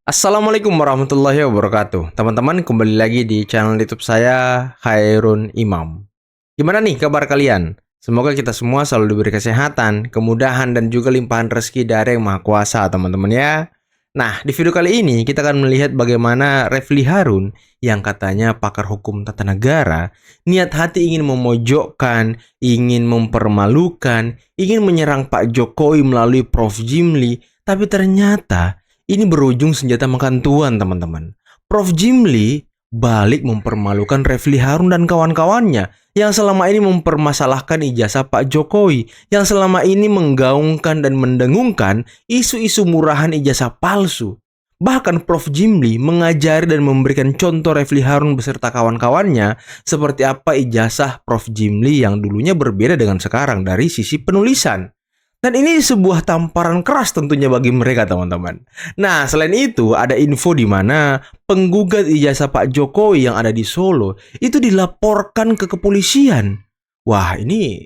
Assalamualaikum warahmatullahi wabarakatuh. Teman-teman, kembali lagi di channel YouTube saya, Khairun Imam. Gimana nih kabar kalian? Semoga kita semua selalu diberi kesehatan, kemudahan, dan juga limpahan rezeki dari Yang Maha Kuasa, teman-teman ya. Nah, di video kali ini kita akan melihat bagaimana Refli Harun yang katanya pakar hukum tata negara, niat hati ingin memojokkan, ingin mempermalukan, ingin menyerang Pak Jokowi melalui Prof. Jimli, tapi ternyata ini berujung senjata makan tuan, teman-teman. Prof. Jimli balik mempermalukan Refli Harun dan kawan-kawannya yang selama ini mempermasalahkan ijazah Pak Jokowi, yang selama ini menggaungkan dan mendengungkan isu-isu murahan ijazah palsu. Bahkan Prof. Jimli mengajari dan memberikan contoh Refli Harun beserta kawan-kawannya seperti apa ijazah Prof. Jimli yang dulunya berbeda dengan sekarang dari sisi penulisan. Dan ini sebuah tamparan keras tentunya bagi mereka, teman-teman. Nah, selain itu ada info di mana penggugat ijazah Pak Jokowi yang ada di Solo itu dilaporkan ke kepolisian. Wah, ini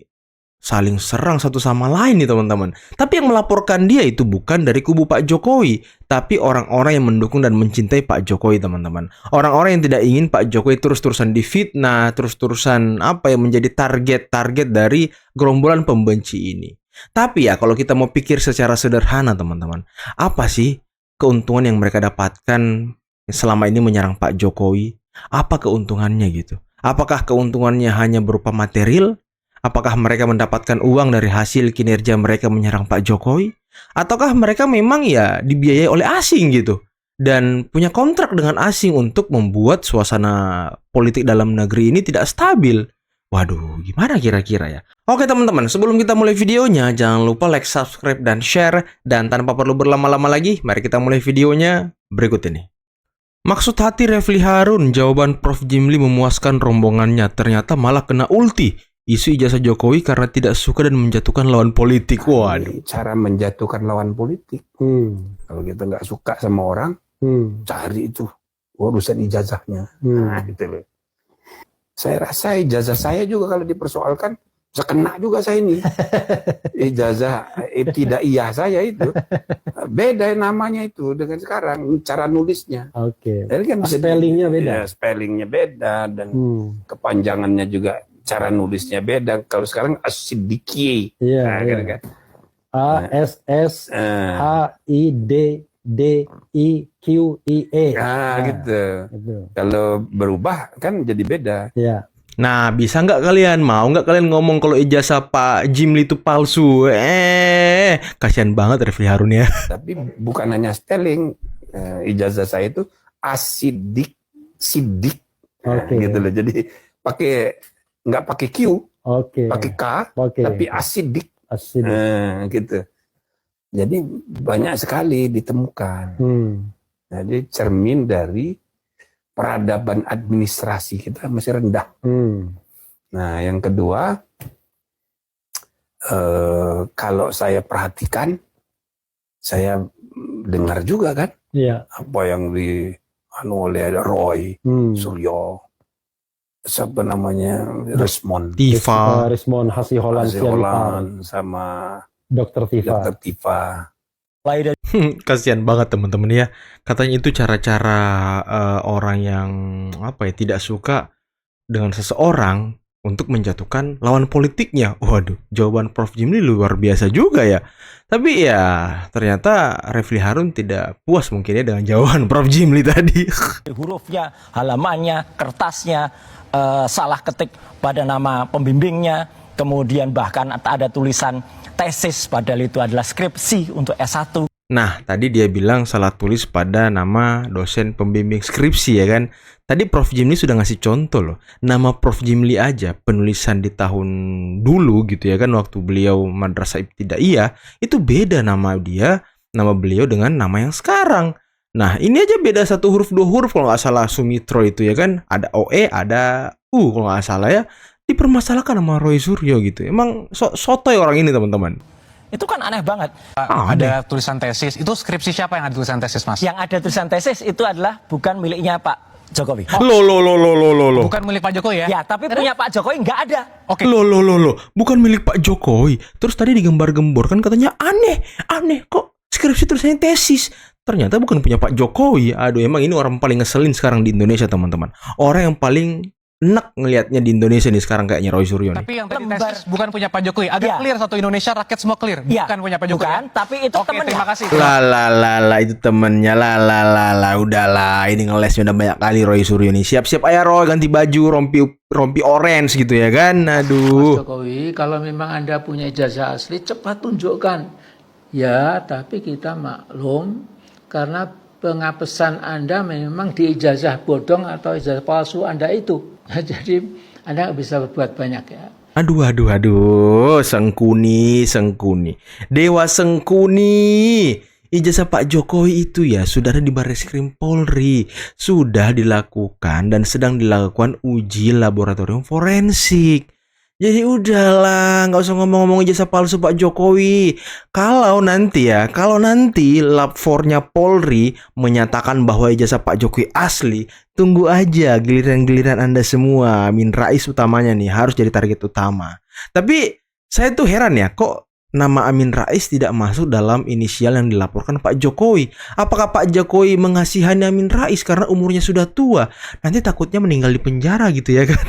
saling serang satu sama lain nih, teman-teman. Tapi yang melaporkan dia itu bukan dari kubu Pak Jokowi, tapi orang-orang yang mendukung dan mencintai Pak Jokowi, teman-teman. Orang-orang yang tidak ingin Pak Jokowi terus-terusan difitnah, terus-terusan menjadi target-target dari gerombolan pembenci ini. Tapi ya kalau kita mau pikir secara sederhana, teman-teman, apa sih keuntungan yang mereka dapatkan selama ini menyerang Pak Jokowi? Apa keuntungannya gitu? Apakah keuntungannya hanya berupa material? Apakah mereka mendapatkan uang dari hasil kinerja mereka menyerang Pak Jokowi? Ataukah mereka memang ya dibiayai oleh asing gitu? Dan punya kontrak dengan asing untuk membuat suasana politik dalam negeri ini tidak stabil? Waduh, gimana kira-kira ya? Oke teman-teman, sebelum kita mulai videonya, jangan lupa like, subscribe, dan share. Dan tanpa perlu berlama-lama lagi, mari kita mulai videonya berikut ini. Maksud hati Refli Harun, jawaban Prof. Jimli memuaskan rombongannya. Ternyata malah kena ulti. Isu ijazah Jokowi karena tidak suka dan menjatuhkan lawan politik. Waduh. Cara menjatuhkan lawan politik. Kalau kita nggak suka sama orang, cari itu urusan ijazahnya. Nah, gitu loh. Saya rasa ijazah saya juga kalau dipersoalkan, bisa kena juga saya ini. Ijazah ibtidaiyah saya itu. Beda namanya itu dengan sekarang, cara nulisnya. Oke. Jadi kan Spellingnya beda. Ya, spellingnya beda dan kepanjangannya juga cara nulisnya beda. Kalau sekarang as-siddiqi. Iya, nah, iya. kan. ASSHIDDIQIE. Gitu. Kalau berubah kan jadi beda. Iya. Nah, bisa nggak kalian? Mau nggak kalian ngomong kalau ijazah Pak Jimli itu palsu? Kasihan banget Refli Harun ya. Tapi bukan hanya spelling. Ijazah saya itu asidik, sidik. Gitu loh. Jadi nggak pakai Q, pakai K, tapi asidik. Gitu. Jadi banyak sekali ditemukan. Jadi cermin dari peradaban administrasi kita masih rendah. Nah, yang kedua, kalau saya perhatikan, saya dengar juga kan, apa yang oleh Roy Suryo, siapa namanya, Resmond Hasiholan sama Dr. Tifa. Kasihan banget teman-teman ya. Katanya itu cara-cara orang yang tidak suka dengan seseorang untuk menjatuhkan lawan politiknya. Waduh, jawaban Prof. Jimli luar biasa juga ya. Tapi ya ternyata Refli Harun tidak puas mungkin ya dengan jawaban Prof. Jimli tadi. Hurufnya, halamannya, kertasnya, salah ketik pada nama pembimbingnya, kemudian bahkan ada tulisan tesis padahal itu adalah skripsi untuk S1. Nah, tadi dia bilang salah tulis pada nama dosen pembimbing skripsi ya kan. Tadi Prof. Jimli sudah ngasih contoh loh. Nama Prof. Jimli aja penulisan di tahun dulu gitu ya kan, waktu beliau madrasah ibtidaiyah itu beda nama beliau dengan nama yang sekarang. Nah, ini aja beda satu huruf, dua huruf kalau nggak salah Sumitro itu ya kan. Ada OE, ada U kalau nggak salah ya. Dipermasalahkan sama Roy Suryo gitu. Emang sotoy orang ini teman-teman. Itu kan aneh banget. Ada tulisan tesis. Itu skripsi siapa yang ada tulisan tesis, Mas? Yang ada tulisan tesis itu adalah bukan miliknya Pak Jokowi. Loh. Bukan milik Pak Jokowi ya? Ya, tapi punya Pak Jokowi nggak ada. Oke. Loh. Bukan milik Pak Jokowi. Terus tadi digembar-gembor kan katanya aneh. Kok skripsi tulisannya tesis. ternyata bukan punya Pak Jokowi. Aduh, emang ini orang paling ngeselin sekarang di Indonesia, teman-teman. Orang yang paling enak ngelihatnya di Indonesia nih sekarang kayaknya Roy Suryo nih. Tapi yang tadi Lembar. tesis bukan punya Pak Jokowi. Agak Iya. clear satu Indonesia rakyat semua clear. Iya. Bukan punya Pak Jokowi. Bukan, ya? tapi itu Oke, temennya. terima kasih. Lah, itu temennya. Lah, udahlah. Ini ngelesnya udah banyak kali Roy Suryo nih. Siap-siap aja Roy, ganti baju rompi orange gitu ya kan. Mas Aduh. Jokowi, kalau memang Anda punya ijazah asli, cepat tunjukkan. Ya, tapi kita maklum karena pengapesan Anda memang di ijazah bodong atau ijazah palsu Anda itu. Jadi Anda nggak bisa berbuat banyak ya. Aduh. Sengkuni. Dewa Sengkuni. Ijazah Pak Jokowi itu ya sudah ada di Barreskrim Polri. Sudah dilakukan dan sedang dilakukan uji laboratorium forensik. Jadi udahlah, nggak usah ngomong-ngomong ijazah palsu Pak Jokowi. Kalau nanti lab 4-nya Polri menyatakan bahwa ijazah Pak Jokowi asli, tunggu aja giliran-giliran Anda semua, Amin Rais utamanya nih, harus jadi target utama. Tapi saya tuh heran ya, kok nama Amin Rais tidak masuk dalam inisial yang dilaporkan Pak Jokowi. Apakah Pak Jokowi mengasihani Amin Rais karena umurnya sudah tua? Nanti takutnya meninggal di penjara gitu ya kan?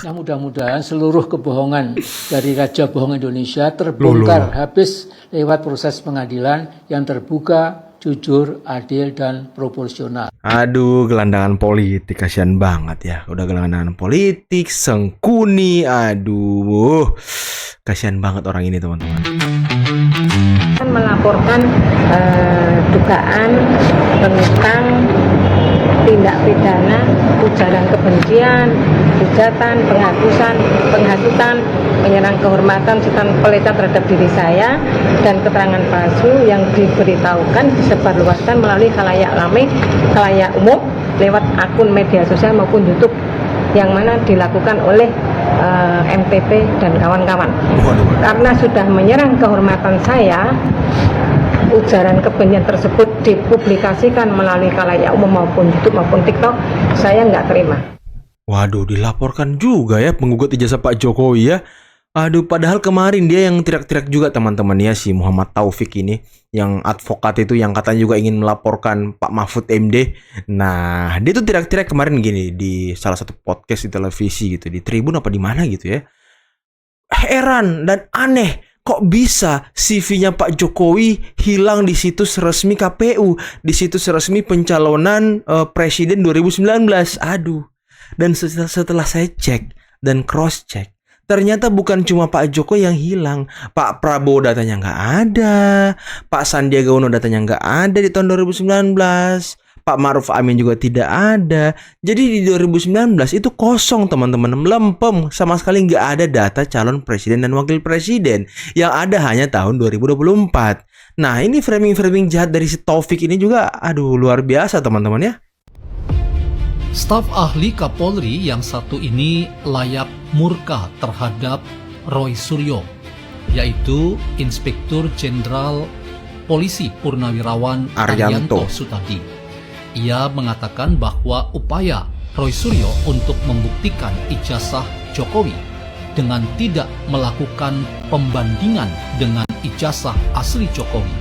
Nah, mudah-mudahan seluruh kebohongan dari Raja Bohong Indonesia terbongkar habis lewat proses pengadilan yang terbuka, jujur, adil, dan proporsional. Aduh, gelandangan politik, kasihan banget ya. Udah gelandangan politik, Sengkuni, aduh. Kasihan banget orang ini, teman-teman. Melaporkan dugaan tentang tindak pidana ujaran kebencian, hujatan, penghasutan, menyerang kehormatan serta pelecehan terhadap diri saya dan keterangan palsu yang diberitahukan disebarluaskan melalui khalayak umum lewat akun media sosial maupun YouTube yang mana dilakukan oleh MTP dan kawan-kawan. Karena sudah menyerang kehormatan saya, ujaran kebencian tersebut dipublikasikan melalui khalayak umum maupun YouTube maupun TikTok, saya nggak terima. Waduh, dilaporkan juga ya penggugat ijazah Pak Jokowi ya. Aduh, padahal kemarin dia yang teriak-teriak juga teman-teman ya, si Muhammad Taufik ini, yang advokat itu yang katanya juga ingin melaporkan Pak Mahfud MD. Nah, dia tuh teriak-teriak kemarin gini di salah satu podcast di televisi gitu, di Tribun apa di mana gitu ya. Heran dan aneh, kok bisa CV-nya Pak Jokowi hilang di situs resmi KPU, di situs resmi pencalonan presiden 2019. Aduh. Dan setelah saya cek dan cross check, ternyata bukan cuma Pak Jokowi yang hilang. Pak Prabowo datanya nggak ada, Pak Sandiaga Uno datanya nggak ada di tahun 2019, Pak Maruf Amin juga tidak ada. Jadi di 2019 itu kosong teman-teman, melempem, sama sekali nggak ada data calon presiden dan wakil presiden. Yang ada hanya tahun 2024. Nah, ini framing-framing jahat dari si Taufik ini juga, aduh, luar biasa teman-teman ya. Staf ahli Kapolri yang satu ini layak murka terhadap Roy Suryo, yaitu Inspektur Jenderal Polisi Purnawirawan Arianto Sutadi. Ia mengatakan bahwa upaya Roy Suryo untuk membuktikan ijazah Jokowi dengan tidak melakukan pembandingan dengan ijazah asli Jokowi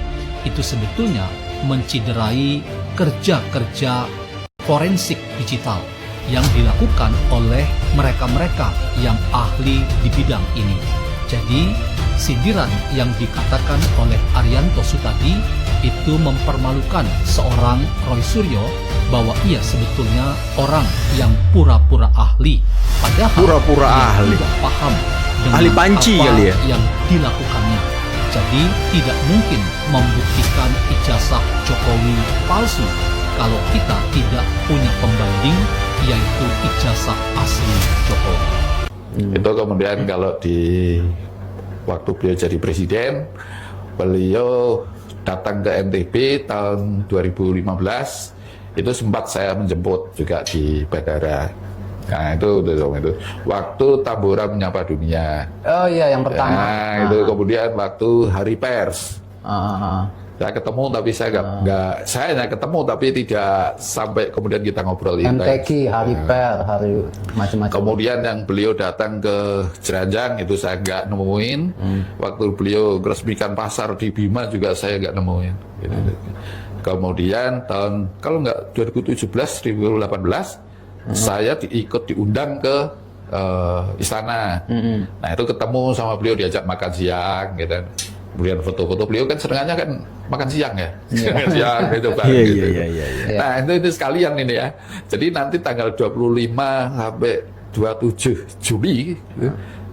itu sebetulnya menciderai kerja-kerja forensik digital yang dilakukan oleh mereka-mereka yang ahli di bidang ini. Jadi, sindiran yang dikatakan oleh Arianto Sutadi itu mempermalukan seorang Roy Suryo bahwa ia sebetulnya orang yang pura-pura ahli, padahal Pura-pura ia ahli. tidak paham dengan Ahli panci apa kali ya? yang dilakukannya. Jadi, tidak mungkin membuktikan ijazah Jokowi palsu kalau kita tidak punya pembanding, yaitu ijazah asli Jokowi. Itu kemudian kalau di waktu beliau jadi presiden, beliau datang ke NTB tahun 2015, itu sempat saya menjemput juga di bandara. Nah itu waktu Tambora menyapa dunia. Oh iya, yang pertama. Nah itu kemudian waktu hari pers. Saya ketemu tapi saya saya hanya ketemu tapi tidak sampai kemudian kita ngobrol MTQ, hari per, hari macam-macam. Kemudian yang beliau datang ke Jeranjang itu saya nggak nemuin. Waktu beliau resmikan pasar di Bima juga saya nggak nemuin. Gitu. Kemudian kalau nggak 2017, 2018, saya ikut diundang ke istana. Nah itu ketemu sama beliau, diajak makan siang gitu. Kemudian foto-foto beliau kan senengannya kan makan siang ya, siang gitu Bang. Gitu. Nah itu sekalian ini ya. Jadi nanti tanggal 25 sampai 27 Juli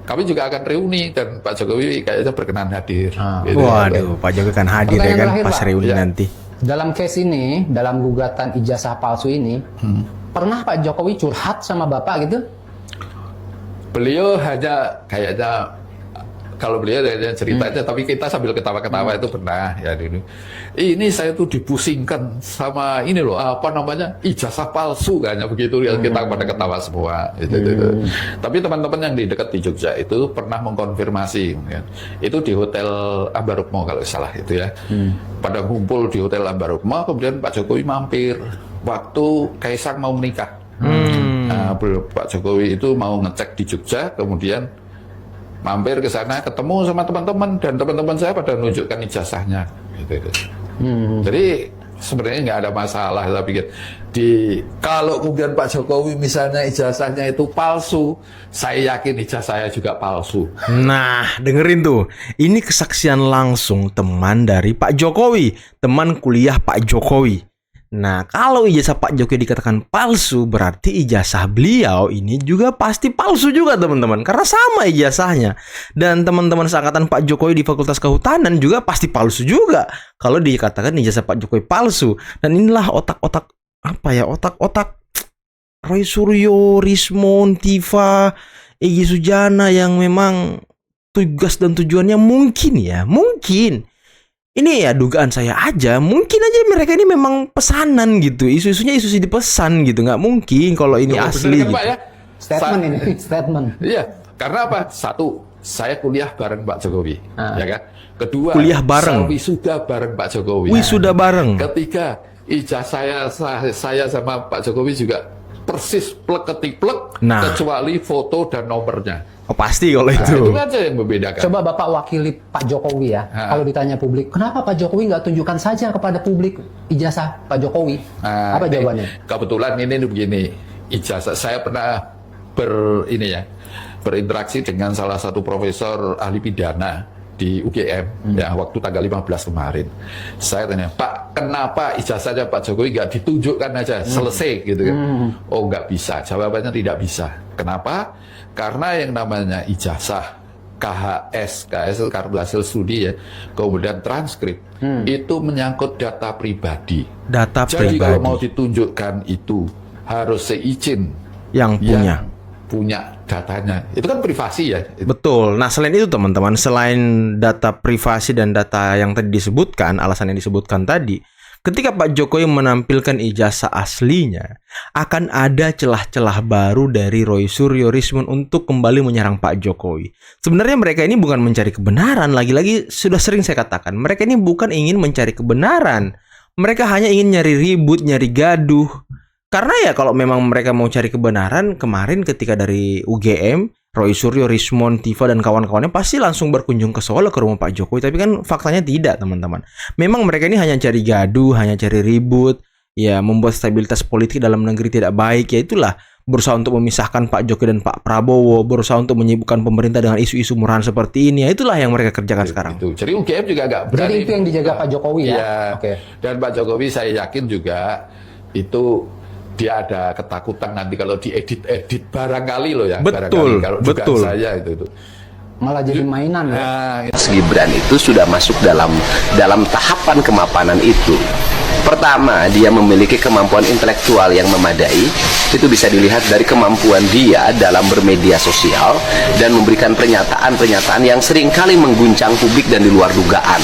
kami juga akan reuni dan Pak Jokowi kayaknya berkenan hadir. Gitu. Waduh, Pak Jokowi kan hadir ya kan terakhir, pas Pak. reuni Ya. nanti. Dalam case ini, dalam gugatan ijazah palsu ini, pernah Pak Jokowi curhat sama Bapak gitu? Beliau hanya kayaknya, kalau beliau hanya cerita aja, tapi kita sambil ketawa-ketawa itu pernah ya dulu. Ini saya tuh dipusingkan sama ini loh, apa namanya, ijazah palsu kayaknya begitu ya, kita pada ketawa semua. Gitu. Tapi teman-teman yang di dekat di Jogja itu pernah mengkonfirmasi, ya. Itu di Hotel Ambarukmo kalau salah itu ya. Pada ngumpul di Hotel Ambarukmo, kemudian Pak Jokowi mampir waktu Kaisang mau menikah. Nah, Pak Jokowi itu mau ngecek di Jogja, kemudian mampir ke sana, ketemu sama teman-teman, dan teman-teman saya pada nunjukkan ijazahnya. Gitu. Jadi sebenarnya nggak ada masalah, tapi kalau kemudian Pak Jokowi misalnya ijazahnya itu palsu, saya yakin ijazah saya juga palsu. Nah, dengerin tuh. Ini kesaksian langsung teman dari Pak Jokowi, teman kuliah Pak Jokowi. Nah, kalau ijazah Pak Jokowi dikatakan palsu, berarti ijazah beliau ini juga pasti palsu juga, teman-teman. Karena sama ijazahnya. Dan teman-teman seangkatan Pak Jokowi di Fakultas Kehutanan juga pasti palsu juga kalau dikatakan ijazah Pak Jokowi palsu. Dan inilah otak-otak Roy Suryo, Rismon, Tifa, Egy Sujana yang memang tugas dan tujuannya mungkin ini ya dugaan saya aja, mungkin aja mereka ini memang pesanan gitu, isu-isunya isu dipesan gitu, nggak mungkin kalau ini asli Bener kan, gitu. Pak, ya? Statement ini, statement. Iya, karena apa? Satu, saya kuliah bareng Pak Jokowi, ya kan? Kedua, Kuliah bareng. saya wisuda bareng Pak Jokowi. Wisuda bareng. Ketiga, ijazah saya sama Pak Jokowi juga persis plek-ketik-plek, Nah. kecuali foto dan nomornya. Oh, pasti kalau Nah, itu itu. aja yang membedakan. Coba Bapak wakili Pak Jokowi ya, kalau ditanya publik, kenapa Pak Jokowi nggak tunjukkan saja kepada publik ijazah Pak Jokowi? Nah, Apa jawabannya? Kebetulan ini begini, ijazah saya pernah berinteraksi dengan salah satu profesor ahli pidana di UGM ya waktu tanggal 15 kemarin. Saya tanya, Pak, kenapa ijazahnya Pak Jokowi nggak ditunjukkan aja selesai gitu kan? Oh, nggak bisa. Jawabannya tidak bisa. Kenapa? Karena yang namanya ijazah KHS itu kartu hasil studi ya, kemudian transkrip itu menyangkut data pribadi. Data Jadi kalau mau pribadi ditunjukkan itu harus seizin yang punya datanya. Itu kan privasi ya. Betul. Nah, selain itu teman-teman, selain data privasi dan data yang tadi disebutkan, alasan yang disebutkan tadi, ketika Pak Jokowi menampilkan ijazah aslinya, akan ada celah-celah baru dari Roy Suryo, Rismon untuk kembali menyerang Pak Jokowi. Sebenarnya mereka ini bukan mencari kebenaran, lagi-lagi sudah sering saya katakan, mereka ini bukan ingin mencari kebenaran. Mereka hanya ingin nyari ribut, nyari gaduh. Karena ya kalau memang mereka mau cari kebenaran, kemarin ketika dari UGM, Roy Suryo, Rismon, Tifa, dan kawan-kawannya pasti langsung berkunjung ke Solo ke rumah Pak Jokowi. Tapi kan faktanya tidak, teman-teman. Memang mereka ini hanya cari gaduh, hanya cari ribut, ya membuat stabilitas politik dalam negeri tidak baik. Ya itulah, berusaha untuk memisahkan Pak Jokowi dan Pak Prabowo, berusaha untuk menyibukkan pemerintah dengan isu-isu murahan seperti ini. Ya itulah yang mereka kerjakan sekarang. Jadi UGM juga agak berani. Jadi itu yang dijaga Pak Jokowi ya? Iya. Oke. Dan Pak Jokowi saya yakin juga itu dia ada ketakutan nanti kalau diedit barangkali loh ya. Betul, barangkali, kalau betul. dugaan saya itu. Malah jadi mainan ya? Nah, Mas Gibran itu sudah masuk dalam tahapan kemapanan itu. Pertama, dia memiliki kemampuan intelektual yang memadai. Itu bisa dilihat dari kemampuan dia dalam bermedia sosial dan memberikan pernyataan-pernyataan yang seringkali mengguncang publik dan di luar dugaan.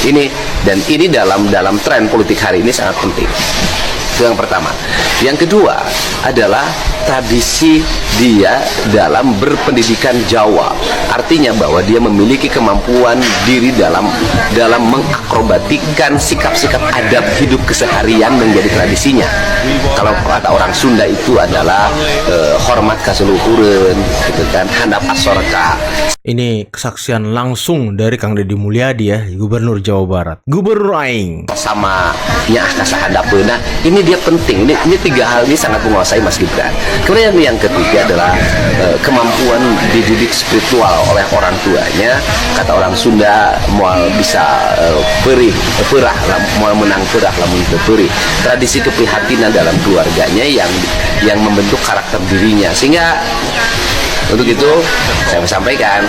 Ini dalam tren politik hari ini sangat penting. Itu yang pertama. Yang kedua adalah tradisi dia dalam berpendidikan Jawa. Artinya bahwa dia memiliki kemampuan diri dalam mengakrobatikan sikap-sikap adab hidup keseharian menjadi tradisinya. Kalau kata orang Sunda itu adalah hormat kasuluhureun gitu kan, handap asorka. Ini kesaksian langsung dari Kang Deddy Mulyadi ya, Gubernur Jawa Barat. Gubernur aing. Sama nya kasahandapeuna. Ini dia penting. Ini tiga hal ini sangat menguasai Mas Gibran. Kemudian yang ketiga adalah kemampuan dididik spiritual oleh orang tuanya. Kata orang Sunda, moal bisa perah, moal menang perah lamun teu perih. Tradisi keprihatinan dalam keluarganya yang membentuk karakter dirinya. Sehingga untuk itu saya sampaikan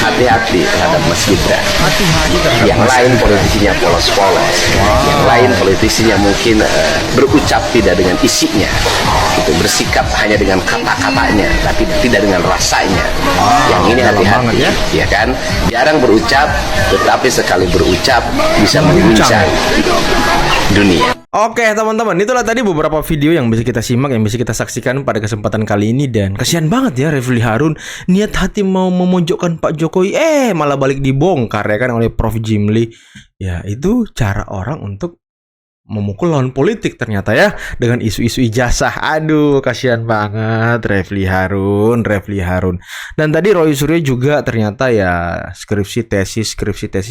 hati-hati terhadap Mas Gibran. Yang lain politisinya polos-polos, yang lain politisinya mungkin berucap tidak dengan isinya, gitu, bersikap hanya dengan kata-katanya, tapi tidak dengan rasanya. Yang ini hati-hati, ya kan? Jarang berucap, tetapi sekali berucap bisa mengguncang dunia. Oke teman-teman, itulah tadi beberapa video yang bisa kita simak, yang bisa kita saksikan pada kesempatan kali ini. Dan kasihan banget ya Refly Harun, niat hati mau memojokkan Pak Jokowi, malah balik dibongkar ya kan oleh Prof. Jimli. Ya itu cara orang untuk memukul lawan politik ternyata ya, dengan isu-isu ijazah. Aduh, kasihan banget Refly Harun. Dan tadi Roy Suryo juga ternyata ya skripsi tesis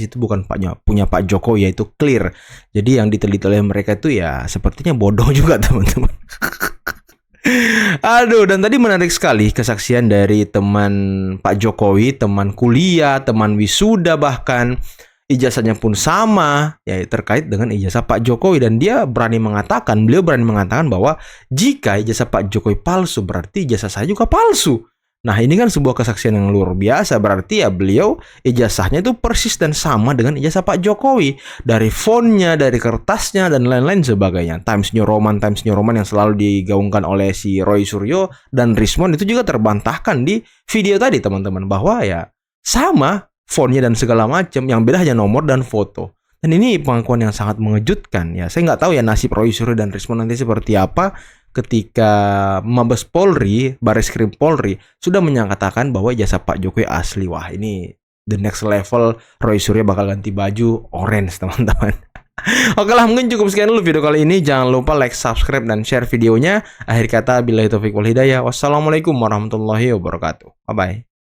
itu bukan punya Pak Jokowi, yaitu clear. Jadi yang diteliti oleh mereka itu ya sepertinya bodoh juga teman-teman. Aduh, dan tadi menarik sekali kesaksian dari teman Pak Jokowi, teman kuliah, teman wisuda, bahkan ijazahnya pun sama ya terkait dengan ijazah Pak Jokowi. Dan beliau berani mengatakan bahwa jika ijazah Pak Jokowi palsu, berarti ijazah saya juga palsu. Nah ini kan sebuah kesaksian yang luar biasa. Berarti ya beliau ijazahnya itu persis dan sama dengan ijazah Pak Jokowi, dari fontnya, dari kertasnya, dan lain-lain sebagainya. Times New Roman yang selalu digaungkan oleh si Roy Suryo dan Rismond itu juga terbantahkan di video tadi teman-teman, bahwa ya sama fontnya dan segala macam, yang beda hanya nomor dan foto. Dan ini pengakuan yang sangat mengejutkan ya. Saya nggak tahu ya nasib Roy Suryo dan Rismond nanti seperti apa ketika Mabes Polri, Bareskrim Polri sudah menyatakan bahwa ijazah Pak Jokowi asli. Wah, ini the next level. Roy Suryo bakal ganti baju orange teman-teman. Oke lah, mungkin cukup sekian dulu video kali ini. Jangan lupa like, subscribe, dan share videonya. Akhir kata, billahi taufiq wal hidayah. Wassalamualaikum warahmatullahi wabarakatuh. Bye bye.